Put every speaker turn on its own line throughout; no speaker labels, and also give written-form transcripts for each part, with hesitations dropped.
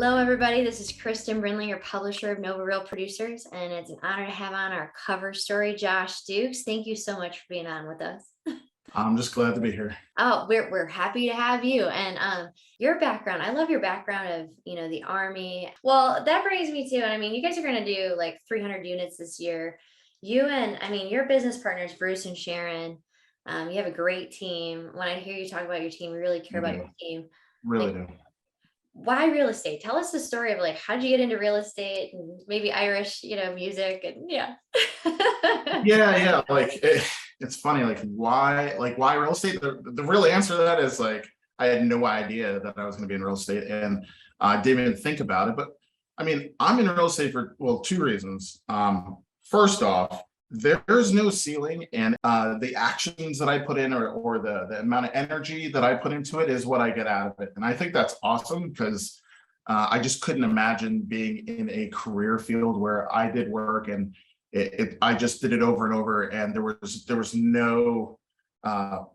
Hello, everybody. This is Kristen Brindley, your publisher of Nova Real Producers, and it's an honor to have on our cover story, Josh-Dukes. Thank you so much for being on with us.
I'm just glad to be here.
Oh, we're happy to have you. And your background, I love your background of, the Army. Well, that brings me to, and I mean, you guys are going to do like 300 units this year. You and, I mean, your business partners, Bruce and Sharon, you have a great team. When I hear you talk about your team, you really care
We
about
do.
your team.
Really
Like,
do.
why real estate? Tell us the story of like, how'd you get into real estate and maybe Irish, music and yeah.
Yeah. It's funny, why real estate? The real answer to that is like, I had no idea that I was going to be in real estate, and I didn't even think about it. But I mean, I'm in real estate for, well, two reasons. First off, there's no ceiling, and the actions that I put in, or the amount of energy that I put into it, is what I get out of it. And I think that's awesome, because I just couldn't imagine being in a career field where I did work and I just did it over and over, and there was no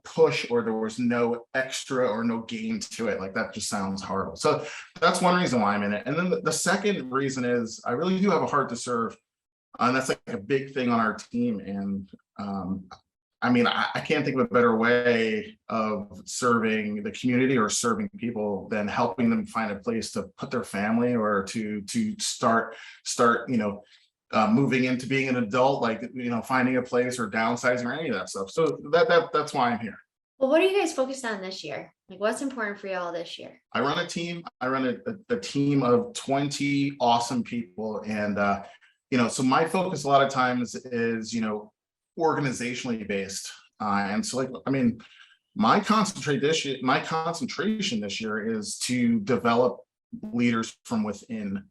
push, or there was no extra or no gain to it. Like, that just sounds horrible. So that's one reason why I'm in it. And then the second reason is I really do have a heart to serve. And that's like a big thing on our team. And I mean, I can't think of a better way of serving the community or serving people than helping them find a place to put their family, or to start moving into being an adult, like, finding a place or downsizing or any of that stuff. So that's why I'm here.
Well, what are you guys focused on this year? Like, what's important for y'all this year?
I run a team. I run a team of 20 awesome people. And so my focus a lot of times is, organizationally based. And so, like, I mean, my concentration this year is to develop leaders from within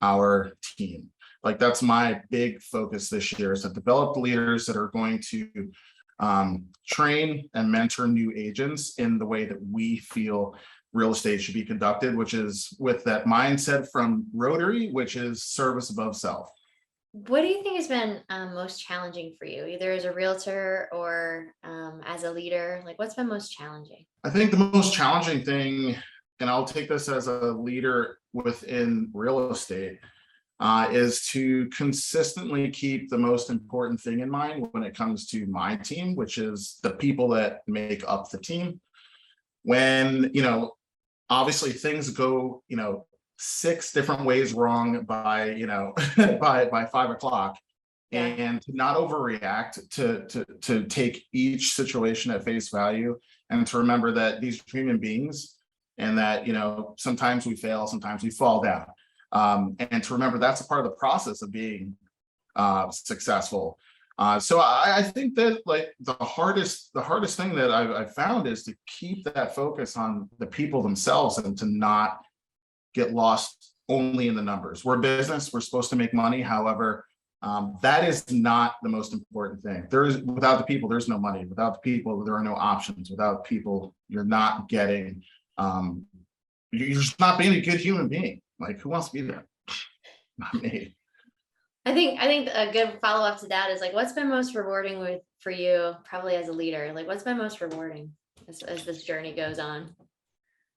our team. Like, that's my big focus this year, is to develop leaders that are going to train and mentor new agents in the way that we feel real estate should be conducted, which is with that mindset from Rotary, which is service above self.
What do you think has been most challenging for you, either as a realtor or as a leader? Like, what's been most challenging?
I think the most challenging thing, and I'll take this as a leader within real estate, is to consistently keep the most important thing in mind when it comes to my team, which is the people that make up the team. When, obviously things go, 6 different ways wrong by, by 5 o'clock,
Yeah.
and to not overreact, to take each situation at face value, and to remember that these are human beings, and that, sometimes we fail, sometimes we fall down. And to remember that's a part of the process of being successful. So I think that, like, the hardest thing that I've found is to keep that focus on the people themselves, and to not get lost only in the numbers. We're a business, we're supposed to make money. However, that is not the most important thing. Without the people, there's no money. Without the people, there are no options. Without people, you're not getting, you're just not being a good human being. Like, who wants to be there? Not me.
I think a good follow-up to that is like, what's been most rewarding for you, probably as a leader? Like, what's been most rewarding as this journey goes on?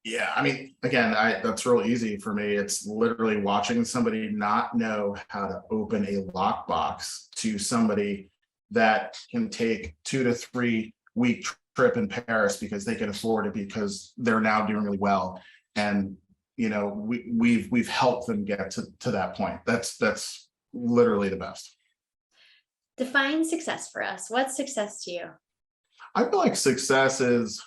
Yeah, I mean, again, that's real easy for me. It's literally watching somebody not know how to open a lockbox, to somebody that can take 2 to 3 week trip in Paris because they can afford it, because they're now doing really well. And we've helped them get to that point. That's literally the best.
Define success for us. What's success to you?
I feel like success is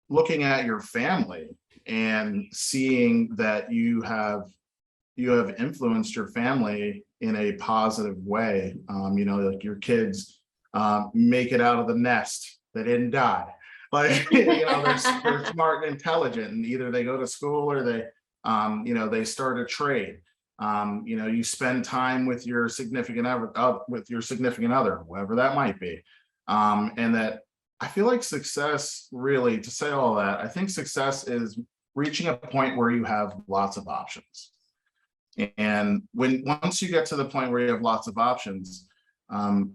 looking at your family and seeing that you have influenced your family in a positive way. Like, your kids make it out of the nest, they didn't die. Like, they're smart and intelligent, and either they go to school, or they start a trade. You spend time with your significant other, whoever that might be. And that, I feel like success, really, to say all that, I think success is reaching a point where you have lots of options. And once you get to the point where you have lots of options,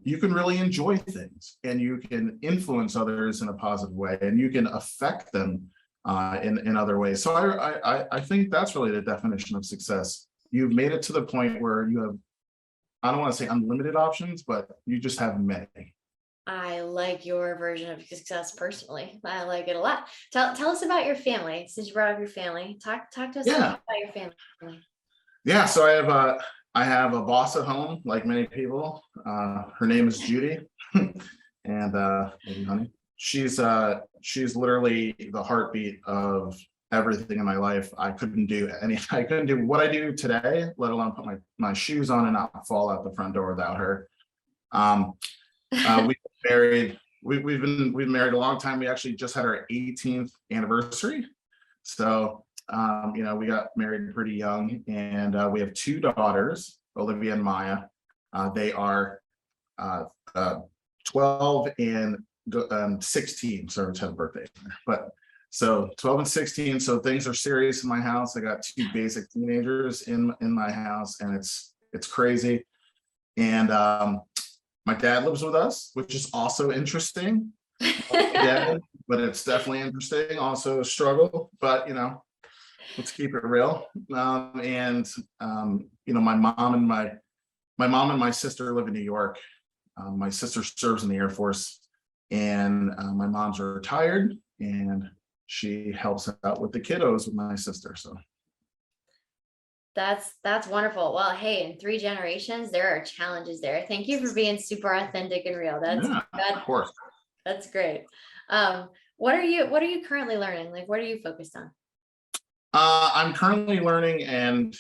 you can really enjoy things, and you can influence others in a positive way, and you can affect them in other ways. So I think that's really the definition of success. You've made it to the point where you have, I don't want to say unlimited options, but you just have many.
I like your version of success personally. I like it a lot. Tell us about your family. Since you brought up your family, talk to us
Yeah.
about your family.
Yeah. So I have a boss at home, like many people. Her name is Judy. And maybe honey. She's literally the heartbeat of everything in my life. I couldn't do what I do today, let alone put my shoes on and not fall out the front door without her. We've been married. We've been married a long time. We actually just had our 18th anniversary. So we got married pretty young, and we have two daughters, Olivia and Maya. They are 12 and 16, so it's had a birthday. But so 12 and 16, so things are serious in my house. I got two basic teenagers in my house, and it's crazy. And my dad lives with us, which is also interesting. Yeah, but it's definitely interesting. Also a struggle, but let's keep it real. My mom and my sister live in New York. My sister serves in the Air Force, and my mom's retired, and she helps out with the kiddos with my sister. So
that's wonderful. Well, hey, in 3 generations, there are challenges there. Thank you for being super authentic and real.
yeah, of course.
That's great. What are you currently learning? Like, what are you focused on?
I'm currently learning and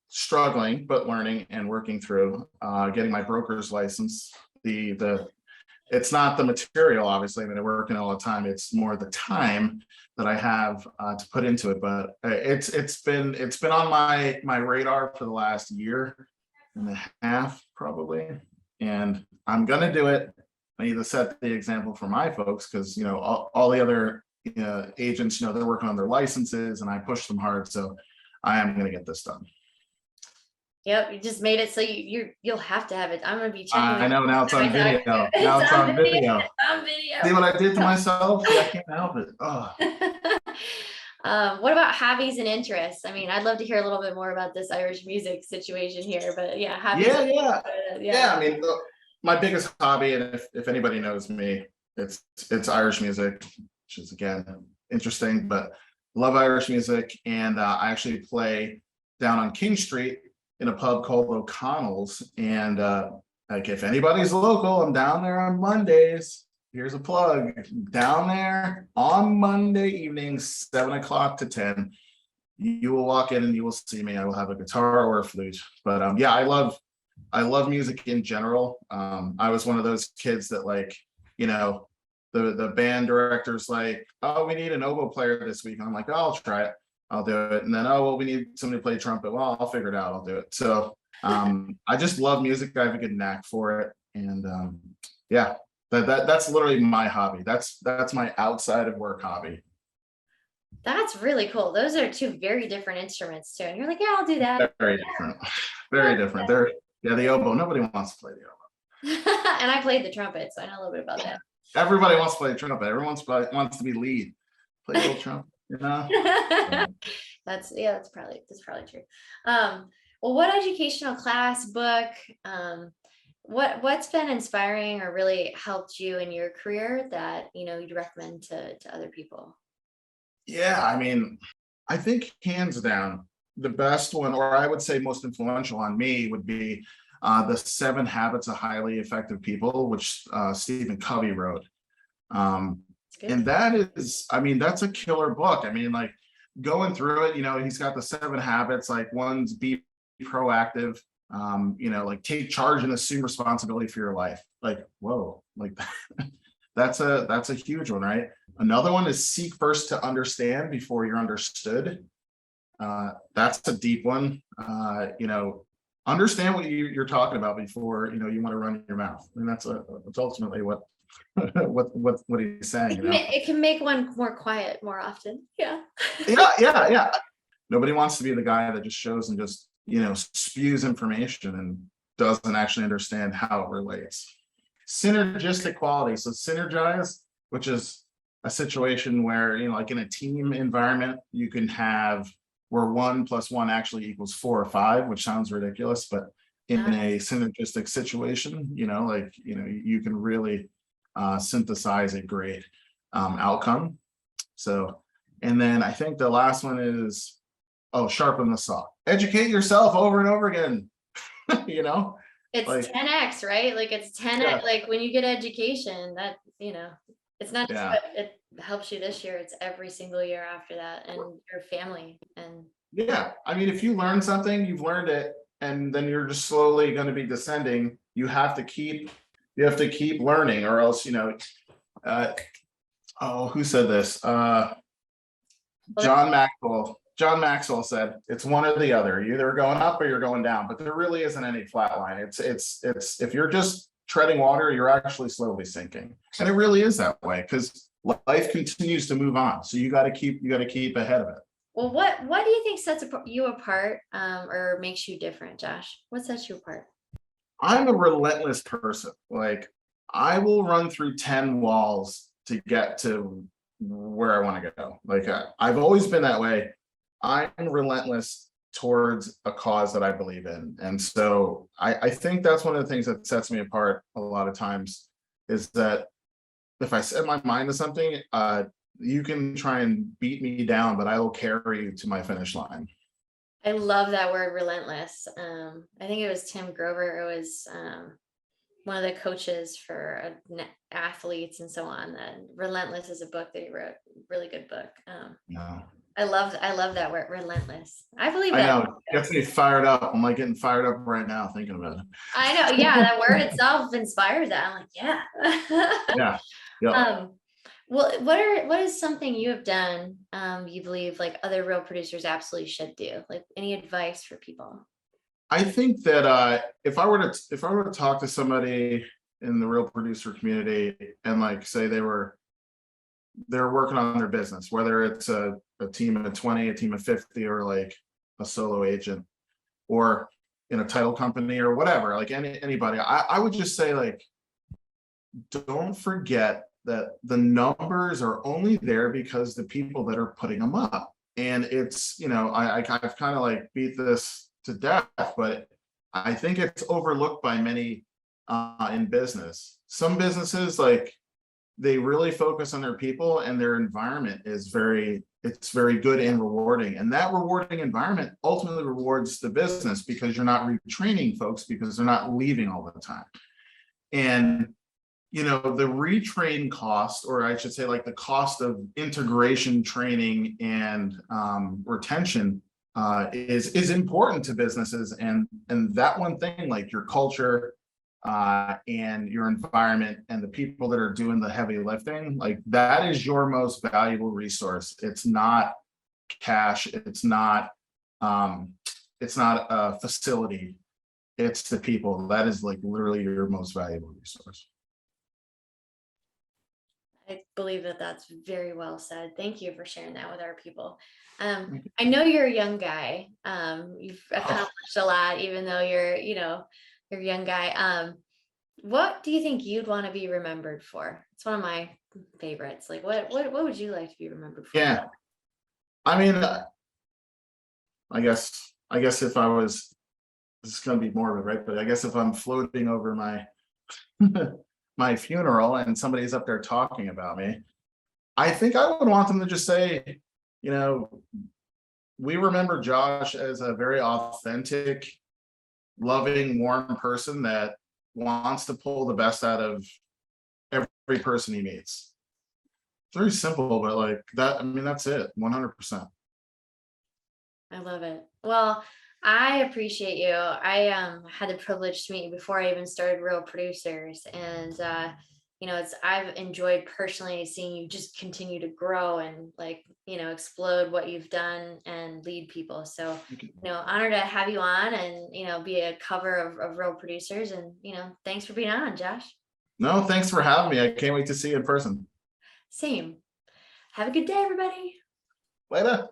struggling, but learning and working through getting my broker's license. It's not the material, obviously. I mean, I work in all the time. It's more the time that I have to put into it. But it's been on my radar for the last year and a half, probably. And I'm gonna do it. I need to set the example for my folks, because all the other agents, they're working on their licenses, and I push them hard. So I am gonna get this done.
Yep, you just made it so you'll have to have it. I'm gonna be checking.
I know, now it's on video. Now it's on video.
On video.
See what I did to myself? Yeah, I can't help it. Oh.
What about hobbies and interests? I mean, I'd love to hear a little bit more about this Irish music situation here, but yeah, hobbies.
Yeah. I mean, my biggest hobby, and if anybody knows me, it's Irish music, which is again interesting, but love Irish music. And I actually play down on King Street in a pub called O'Connell's. And like, if anybody's local, I'm down there on Mondays. Here's a plug. Down there on Monday evenings, 7 o'clock to 10. You will walk in and you will see me. I will have a guitar or a flute. But yeah, I love music in general. I was one of those kids that, like, the band director's like, oh, we need an oboe player this week. And I'm like, oh, I'll try it. I'll do it. And then, oh, well, we need somebody to play trumpet. Well, I'll figure it out. I'll do it. So I just love music. I have a good knack for it. And yeah, that's literally my hobby. That's my outside of work hobby.
That's really cool. Those are 2 very different instruments too. And you're like, yeah, I'll do that.
Very different. Very different. The oboe. Nobody wants to play the oboe.
And I played the trumpet, so I know a little bit about that.
Everybody wants to play the trumpet. Everyone wants to be lead. Play the little trumpet.
That's probably true. Well, what educational class, book, what's been inspiring or really helped you in your career that you'd recommend to other people?
Yeah, I mean, I think hands down the best one, or I would say most influential on me, would be the 7 Habits of Highly Effective People, which Stephen Covey wrote. And that is, I mean, that's a killer book. I mean, like, going through it, he's got the 7 habits. Like, one's be proactive, like, take charge and assume responsibility for your life. Like, whoa, like that's a huge one, right? Another one is seek first to understand before you're understood. That's a deep one. Understand what you're talking about before you want to run your mouth. And that's ultimately what he's saying.
It can make one more quiet more often. Yeah.
Yeah. Nobody wants to be the guy that just shows and just spews information and doesn't actually understand how it relates. Synergistic quality. So synergize, which is a situation where, like in a team environment, you can have where 1 + 1 actually equals 4 or 5, which sounds ridiculous, but in a synergistic situation, you can really synthesize a great outcome. So, and then I think the last one is, sharpen the saw. Educate yourself over and over again.
It's
like
10x, right? Like it's 10x.
Yeah.
Like when you get education, that it's not just
Yeah.
what it helps you this year, it's every single year after that, and your family. And
Yeah, I mean, if you learn something, you've learned it, and then you're just slowly going to be descending. You have to keep learning, or else, who said this? John Maxwell said it's one or the other. You're either going up or you're going down, but there really isn't any flat line. It's if you're just treading water, you're actually slowly sinking. And it really is that way, because life continues to move on. So you got to keep ahead of it.
well, what do you think sets you apart, or makes you different, Josh? What sets you apart?
I'm a relentless person. Like, I will run through 10 walls to get to where I want to go. Like, I've always been that way. I'm relentless towards a cause that I believe in. And so I think that's one of the things that sets me apart a lot of times, is that if I set my mind to something, you can try and beat me down, but I will carry you to my finish line.
I love that word, relentless. I think it was Tim Grover. It was one of the coaches for athletes and so on. That Relentless is a book that he wrote. Really good book.
Yeah.
I love that word, relentless. I believe
I
that.
know, it gets me fired up. I'm like getting fired up right now thinking about it.
I know. Yeah, that word itself inspires that. I'm like, yeah.
Yeah.
Well, what is something you have done, you believe like other real producers absolutely should do? Like any advice for people?
I think that if I were to talk to somebody in the real producer community, and like say they're working on their business, whether it's a team of 20, a team of 50, or like a solo agent, or in a title company or whatever, like anybody, I would just say, like, don't forget that the numbers are only there because the people that are putting them up. And it's, I've kind of like beat this to death, but I think it's overlooked by many in business. Some businesses, like, they really focus on their people, and their environment is very good and rewarding. And that rewarding environment ultimately rewards the business, because you're not retraining folks, because they're not leaving all the time. And the retrain cost, or I should say, like, the cost of integration, training, and retention is important to businesses. And that one thing, like your culture and your environment and the people that are doing the heavy lifting, like, that is your most valuable resource. It's not cash. It's not a facility. It's the people. That is, like, literally your most valuable resource.
I believe that that's very well said. Thank you for sharing that with our people. I know you're a young guy. You've accomplished a lot, even though you're a young guy. What do you think you'd want to be remembered for? It's one of my favorites. Like, what would you like to be remembered for?
Yeah, I mean, I guess if I was, this is going to be morbid, right? But I guess if I'm floating over my my funeral and somebody's up there talking about me, I think I would want them to just say, we remember Josh as a very authentic, loving, warm person that wants to pull the best out of every person he meets. It's very simple, but like that, I mean, that's it, 100%.
I love it. Well, I appreciate you. I had the privilege to meet you before I even started Real Producers, and I've enjoyed personally seeing you just continue to grow and, like, explode what you've done and lead people. So, honored to have you on and be a cover of Real Producers, and thanks for being on, Josh.
No, thanks for having me. I can't wait to see you in person.
Same. Have a good day, everybody.
Later.